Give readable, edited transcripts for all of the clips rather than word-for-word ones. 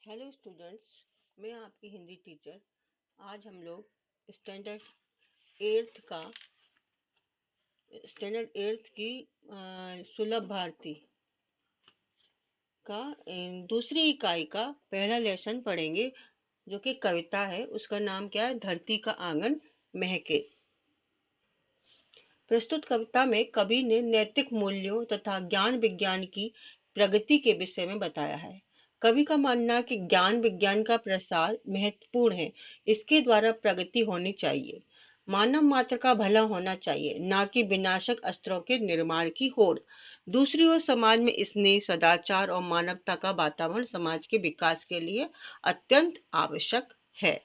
Hello students, मैं आपकी Hindi teacher. आज हम लोग एट्थ का स्टैंडर्ड एट्थ की सुलभ भारती का दूसरी इकाई का पहला लेसन पढ़ेंगे, जो कि कविता है। उसका नाम क्या है? धरती का आंगन महके। प्रस्तुत कविता में कवि ने नैतिक मूल्यों तथा ज्ञान विज्ञान की प्रगति के विषय में बताया है। कवि का मानना है कि ज्ञान विज्ञान का प्रसार महत्वपूर्ण है। इसके द्वारा प्रगति होनी चाहिए। मानव मात्र का भला होना चाहिए, ना कि विनाशक अस्त्रों के निर्माण की होड़। दूसरी ओर समाज में स्नेह, सदाचार और मानवता का वातावरण समाज के विकास के लिए अत्यंत आवश्यक है।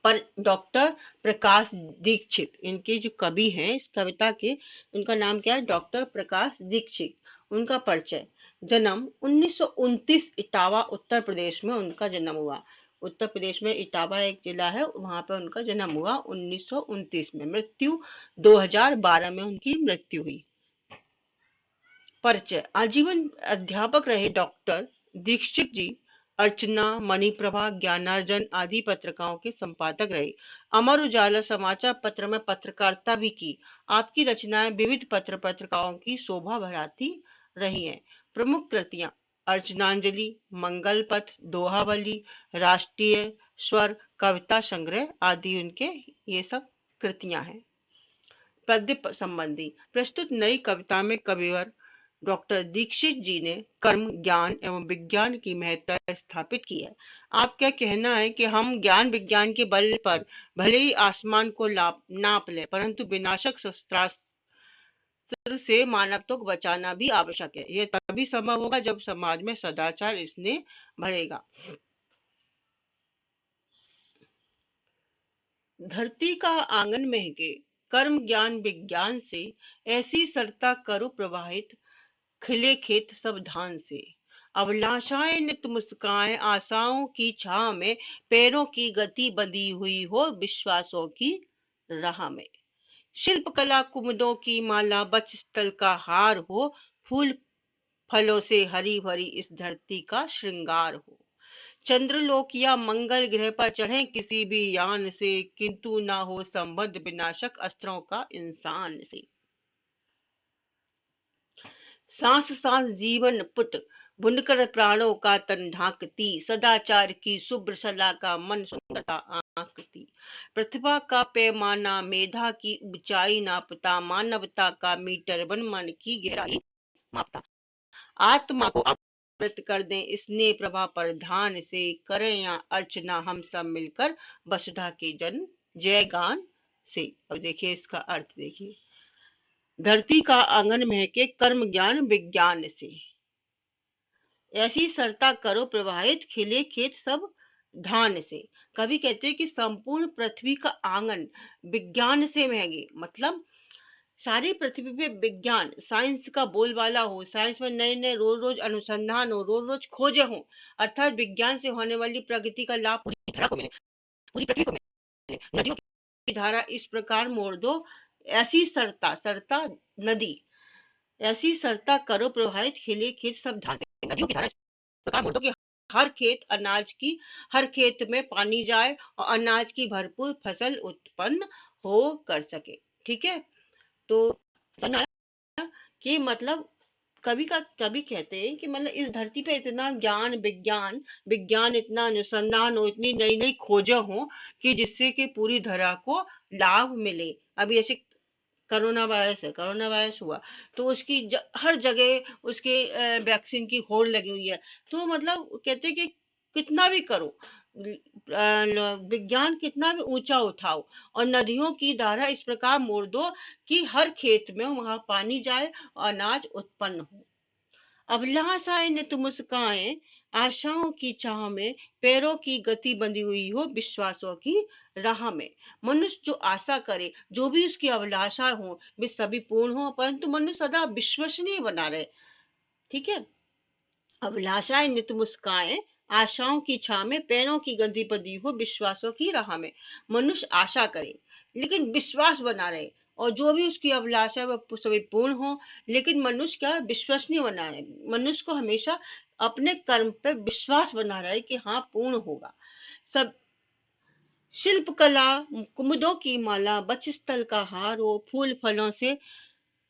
पर डॉक्टर प्रकाश दीक्षित, इनके जो कवि हैं इस कविता के, उनका नाम क्या है? डॉक्टर प्रकाश दीक्षित। उनका परिचय। जन्म 1929, इटावा उत्तर प्रदेश में उनका जन्म हुआ। उत्तर प्रदेश में इटावा एक जिला है, वहां पर उनका जन्म हुआ 1929 में। मृत्यु 2012 में उनकी मृत्यु हुई। परिचय। आजीवन अध्यापक रहे डॉक्टर दीक्षित जी अर्चना, मणिप्रभा, ज्ञानार्जन आदि पत्रिकाओं के संपादक रहे। अमर उजाला समाचार पत्र में पत्रकारिता भी की। आपकी रचनाएं विविध पत्र पत्रिकाओं की शोभा बढ़ाती रही हैं। प्रमुख कृतियां: अर्चनांजलि, मंगल पथ, दोहावली, राष्ट्रीय स्वर, कविता संग्रह आदि उनके ये सब कृतियां हैं। पद्य संबंधी। प्रस्तुत नई कविता में कविवर डॉक्टर दीक्षित जी ने कर्म, ज्ञान एवं विज्ञान की महत्ता स्थापित की है। आप क्या कहना है कि हम ज्ञान विज्ञान के बल पर भले ही आसमान को नाप ले, परंतु विनाशक शस्त्रास्त्र से मानवता को बचाना भी आवश्यक है। यह तभी संभव होगा जब समाज में सदाचार, स्नेह बढ़ेगा। धरती का आंगन महके, कर्म ज्ञान विज्ञान से, ऐसी सरता करो प्रवाहित, खिले खेत सब धान से। अभिलाषाएं नित मुस्काएं, आशाओं की छाह में, पैरों की गति बंधी हुई हो विश्वासों की राह में। शिल्प कला कुमुदों की माला, बचस्थल का हार हो, फूल फलों से हरी भरी इस धरती का श्रृंगार हो। चंद्रलोक या मंगल ग्रह पर चढ़े किसी भी यान से, किंतु ना हो संबंध विनाशक अस्त्रों का इंसान से। सांस सांस जीवन पुट, बुनकर प्राणों का तन ढांकती, सदाचार की शुभ्र सला का मन सुंदरता आंकती। प्रतिभा का पैमाना मेधा की ऊंचाई नापता, मानवता का मीटर बन मन की गहराई मापता। आत्मा को अमृत कर दें स्नेह प्रभा पर ध्यान से, करें या अर्चना हम सब मिलकर वसुधा के जन जय गान से। अब देखिए इसका अर्थ देखिए। धरती का आंगन महके, कर्म ज्ञान विज्ञान से, ऐसी सरता करो प्रवाहित, खिले खेत सब धान से। कवि कहते हैं कि संपूर्ण पृथ्वी का आंगन विज्ञान से महके, मतलब सारी पृथ्वी पे विज्ञान, साइंस का बोलबाला हो, साइंस में नए नए रोज रोज अनुसंधान हो, रोज रोज खोजे हो, अर्थात विज्ञान से होने वाली प्रगति का लाभ पूरी धरा को मिले, पूरी पृथ्वी को मिले। नदियों की धारा इस प्रकार मोड़ दो, ऐसी सरता, सरता नदी, ऐसी सरता करो प्रवाहित, खिले खेत सब धान से। नदियों की धारा इस प्रकार मोड़ दो कि हर खेत अनाज की, हर खेत में पानी जाए और अनाज की भरपूर फसल उत्पन्न हो कर सके। ठीक है, तो समझ आया कि मतलब कवि कहते हैं कि मतलब इस धरती पे इतना ज्ञान विज्ञान, विज्ञान इतना अनुसंधान हो, इतनी नई नई खोजें हो कि जिससे कि पूरी धरा को लाभ मिले। अभी ऐसे कोरोना वायरस है, कोरोना वायरस हुआ तो उसकी हर जगह उसके वैक्सीन की होड़ लगी हुई है। तो मतलब कहते हैं कि कितना भी करो, विज्ञान कितना भी ऊंचा उठाओ, और नदियों की धारा इस प्रकार मोड़ दो कि हर खेत में वहां पानी जाए और अनाज उत्पन्न हो। अभिलाषाएं नित मुस्काएं, आशाओं की चाह में, पैरों की गति बंधी हुई हो विश्वासों की राह में। मनुष्य जो आशा करे, जो भी उसकी अभिलाषा हो, वे सभी पूर्ण हो, परंतु मनुष्य सदा विश्वसनीय बना रहे। ठीक है, अभिलाषाएं नित मुस्काएं, आशाओं की छाह में, पैरों की गंदी बंधी हो विश्वासों की राह में। मनुष्य आशा करे लेकिन विश्वास बना रहे, और जो भी उसकी अभिलाषा है वह सभी पूर्ण हो, लेकिन मनुष्य क्या विश्वसनीय बना रहे। मनुष्य को हमेशा अपने कर्म पे विश्वास बना रहे कि हाँ पूर्ण होगा। सब शिल्प कला कुमुदों की माला, बचस्थल का हार हो, फूल फलों से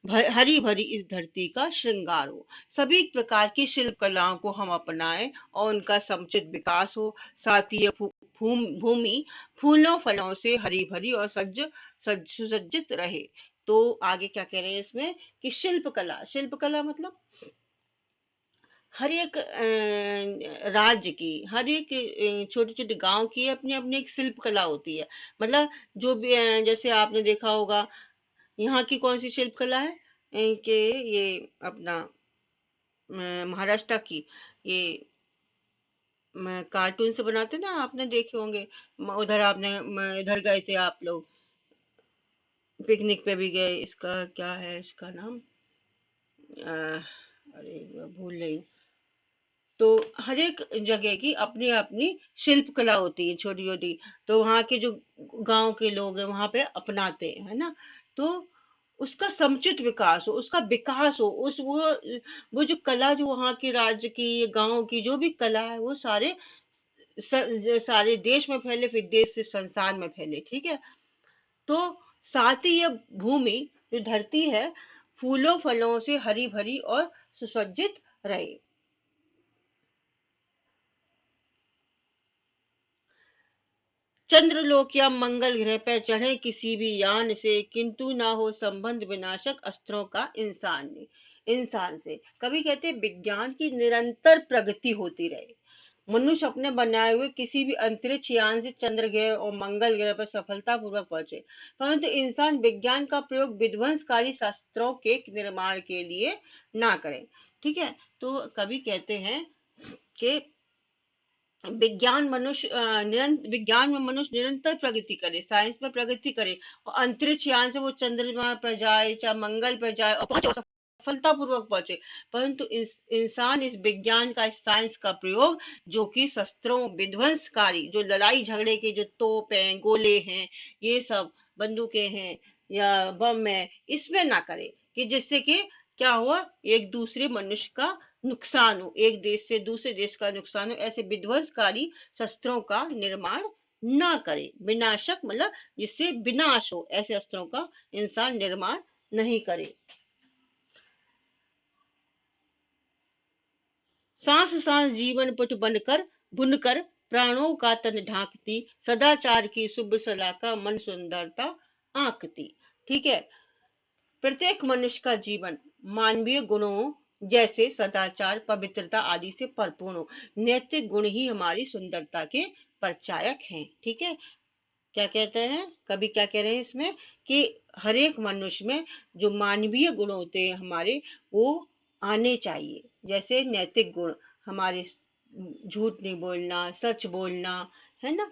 हरी भरी इस धरती का श्रृंगार हो। सभी प्रकार की शिल्प कलाओं को हम अपनाएं और उनका समुचित विकास हो। साथ ही ये भूमि फूलों फलों से हरी भरी और सुसज्जित रहे। तो आगे क्या कह रहे हैं इसमें कि शिल्प कला मतलब हर एक राज्य की, हर एक छोटे छोटे गांव की अपनी अपनी एक शिल्प कला होती है। मतलब जो भी जैसे आपने देखा होगा यहाँ की कौन सी शिल्प कला है कि ये अपना महाराष्ट्र की ये कार्टून से बनाते ना, आपने देखे होंगे। उधर आपने इधर गए थे आप लोग, पिकनिक पे भी गए, इसका क्या है इसका नाम, अरे मैं भूल रही हूँ। तो हर एक जगह की अपनी अपनी शिल्प कला होती है छोटी छोटी। तो वहाँ के जो गांव के लोग हैं वहां पे अपनाते हैं, है ना। तो उसका समुचित विकास हो, उसका विकास हो, उस वो जो कला जो वहाँ के राज्य की गांव की जो भी कला है वो सारे देश में फैले, फिर देश से संसार में फैले, ठीक है। तो साथ ही ये भूमि जो धरती है फूलों फलों से हरी भरी और सुसज्जित रहे। चंद्रलोक या मंगल ग्रह पर चढ़े किसी भी यान से, किंतु ना हो संबंध विनाशक अस्त्रों का इंसान से। कभी कहते हैं विज्ञान की निरंतर प्रगति होती रहे। मनुष्य अपने बनाए हुए किसी भी अंतरिक्ष यान से चंद्र ग्रह और मंगल ग्रह पर सफलतापूर्वक पहुंचे, परंतु इंसान विज्ञान का प्रयोग विध्वंसकारी शस्त्रों के निर्माण के लिए ना करे। ठीक है। तो कभी कहते हैं कि विज्ञान में मनुष्य निरंतर प्रगति करे, साइंस में प्रगति करे और अंतरिक्ष यान से वो चंद्रमा पर जाए, चाहे मंगल पर जाए और पहुंचे, सफलतापूर्वक पहुंचे। परंतु इंसान इस विज्ञान का, इस साइंस का प्रयोग जो कि शस्त्रों विध्वंसकारी, जो लड़ाई झगड़े के जो तोप हैं, गोले हैं, ये सब बंदूकें हैं या बम है, इसमें ना करे कि जिससे कि क्या हुआ, एक दूसरे मनुष्य का नुकसान हो, एक देश से दूसरे देश का नुकसान हो। ऐसे विध्वंसकारी शस्त्रों का निर्माण ना करे। विनाशक मतलब जिससे विनाश हो, ऐसे अस्त्रों का इंसान निर्माण नहीं करे। सांस सांस जीवन पट बनकर बुनकर प्राणों का तन ढांकती, सदाचार की शुभ्र सला का मन सुंदरता आंकती। ठीक है। प्रत्येक मनुष्य का जीवन मानवीय गुणों जैसे सदाचार, पवित्रता आदि से परिपूर्ण हो। नैतिक गुण ही हमारी सुंदरता के परिचायक हैं। ठीक है। क्या कहते हैं, कभी क्या कह रहे हैं इसमें कि हर एक मनुष्य में जो मानवीय गुण होते हैं हमारे, वो आने चाहिए। जैसे नैतिक गुण हमारे, झूठ नहीं बोलना, सच बोलना, है ना,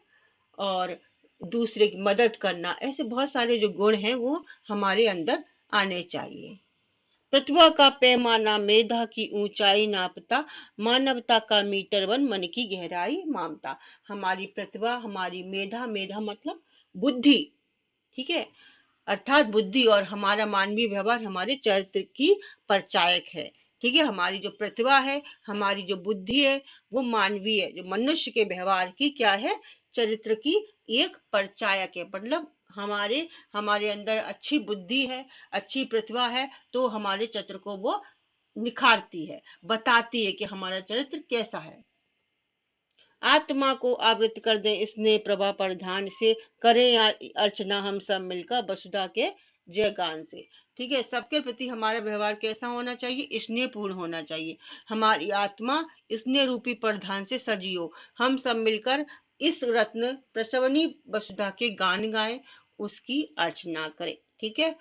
और दूसरे की मदद करना, ऐसे बहुत सारे जो गुण हैं वो हमारे अंदर आने चाहिए। प्रतिभा का पैमाना मेधा की ऊंचाई नापता, मानवता का मीटर वन मन की गहराई मापता। हमारी प्रतिभा, हमारी मेधा, मेधा मतलब बुद्धि, ठीक है, अर्थात बुद्धि, और हमारा मानवीय व्यवहार हमारे चरित्र की परिचायक है। ठीक है। हमारी जो प्रतिभा है, हमारी जो बुद्धि है, वो मानवीय, जो मनुष्य के व्यवहार की क्या है, चरित्र की एक परिचायक है। मतलब हमारे हमारे अंदर अच्छी बुद्धि है, अच्छी प्रतिभा है, तो हमारे चरित्र को वो निखारती है, बताती है कि हमारा चरित्र कैसा है। आत्मा को आवृत कर दें स्नेह प्रभा पर ध्यान से, करें अर्चना हम सब मिलकर वसुधा के जय गान से। ठीक है। सबके प्रति हमारा व्यवहार कैसा होना चाहिए, स्नेहपूर्ण होना चाहिए। हमारी आत्मा स्नेह रूपी प्रधान से सजी हो। हम सब मिलकर इस रत्न प्रसवनी वसुधा के गान गाएं, उसकी अर्चना करें। ठीक है।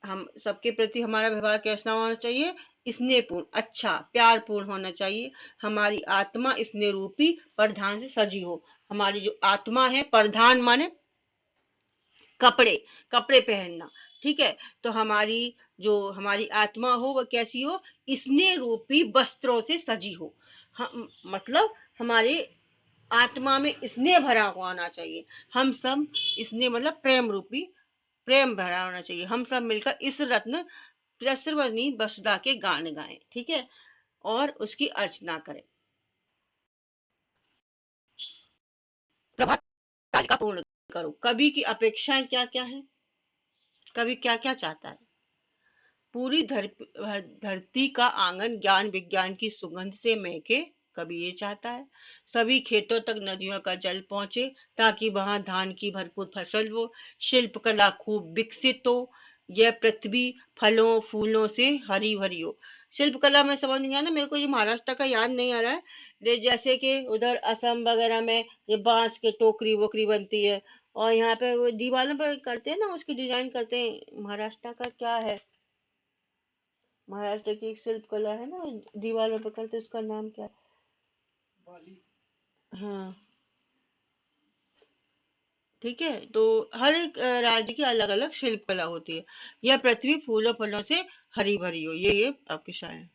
हम सबके प्रति हमारा व्यवहार कैसा होना चाहिए, स्नेहपूर्ण, अच्छा, प्यारपूर्ण होना चाहिए। हमारी आत्मा स्नेह रूपी प्रधान से सजी हो। हमारी जो आत्मा है, प्रधान माने कपड़े, कपड़े पहनना। ठीक है। तो हमारी जो हमारी आत्मा हो वह कैसी हो, स्नेह रूपी वस्त्रों से सजी हो। मतलब हमारे आत्मा में स्नेह भरा हुआ होना चाहिए। हम सब स्नेह मतलब प्रेम रूपी, प्रेम भरा होना चाहिए। हम सब मिलकर इस रत्न प्रसवनी वसुधा के गान गाएं। ठीक है। और उसकी अर्चना करें। प्रभात काल का पूर्ण करो। कवि की अपेक्षाएं क्या क्या है? कवि क्या क्या चाहता है? पूरी धरती का आंगन ज्ञान विज्ञान की सुगंध से महके, कवि ये चाहता है। सभी खेतों तक नदियों का जल पहुंचे ताकि वहां धान की भरपूर फसल हो, शिल्प कला खूब विकसित हो, यह पृथ्वी फलों फूलों से हरी भरी हो। शिल्प कला में समझ नहीं आया ना मेरे को, ये महाराष्ट्र का याद नहीं आ रहा है। जैसे कि उधर असम वगैरह में ये बांस के टोकरी वोकरी बनती है, और यहाँ पे वो दीवारों पर करते हैं ना, उसकी डिजाइन करते हैं। महाराष्ट्र का क्या है? महाराष्ट्र की एक शिल्प कला है ना, दीवारों पे करते, उसका नाम क्या है? हाँ, ठीक है। तो हर एक राज्य की अलग अलग शिल्प कला होती है। यह पृथ्वी फूलों फलों से हरी भरी हो, ये आपकी शान है।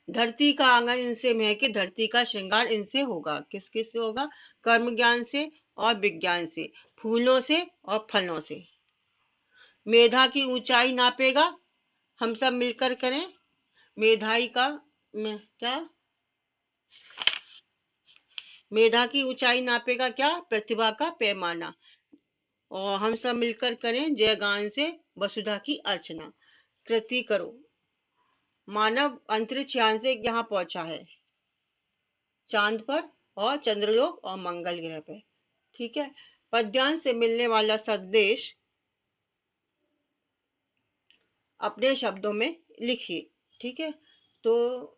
धरती का आंगन इनसे महके, धरती का श्रृंगार इनसे होगा। किस किस से होगा? कर्म ज्ञान से और विज्ञान से, फूलों से और फलों से। मेधा की ऊंचाई नापेगा, हम सब मिलकर करें। मेधाई का क्या? मेधा की ऊंचाई नापेगा क्या? प्रतिभा का पैमाना। और हम सब मिलकर करें जयगान से वसुधा की अर्चना। कृति करो। मानव अंतरिक्ष यान से यहाँ पहुंचा है, चांद पर और चंद्रलोक और मंगल ग्रह पे। ठीक है। पद्यांश से मिलने वाला संदेश अपने शब्दों में लिखिए। ठीक है। तो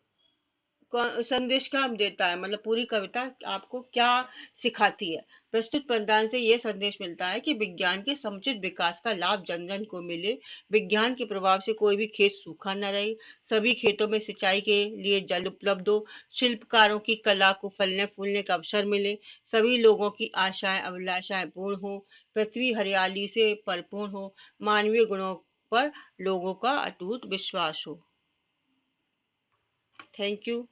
संदेश क्या देता है, मतलब पूरी कविता आपको क्या सिखाती है? प्रस्तुत प्रदान से ये संदेश मिलता है कि विज्ञान के समुचित विकास का लाभ जन जन को मिले। विज्ञान के प्रभाव से कोई भी खेत सूखा न रहे, सभी खेतों में सिंचाई के लिए जल उपलब्ध हो, शिल्पकारों की कला को फलने फूलने का अवसर मिले, सभी लोगों की आशाएं अभिलाषाएं पूर्ण हो, पृथ्वी हरियाली से परिपूर्ण हो, मानवीय गुणों पर लोगों का अटूट विश्वास हो। Thank you.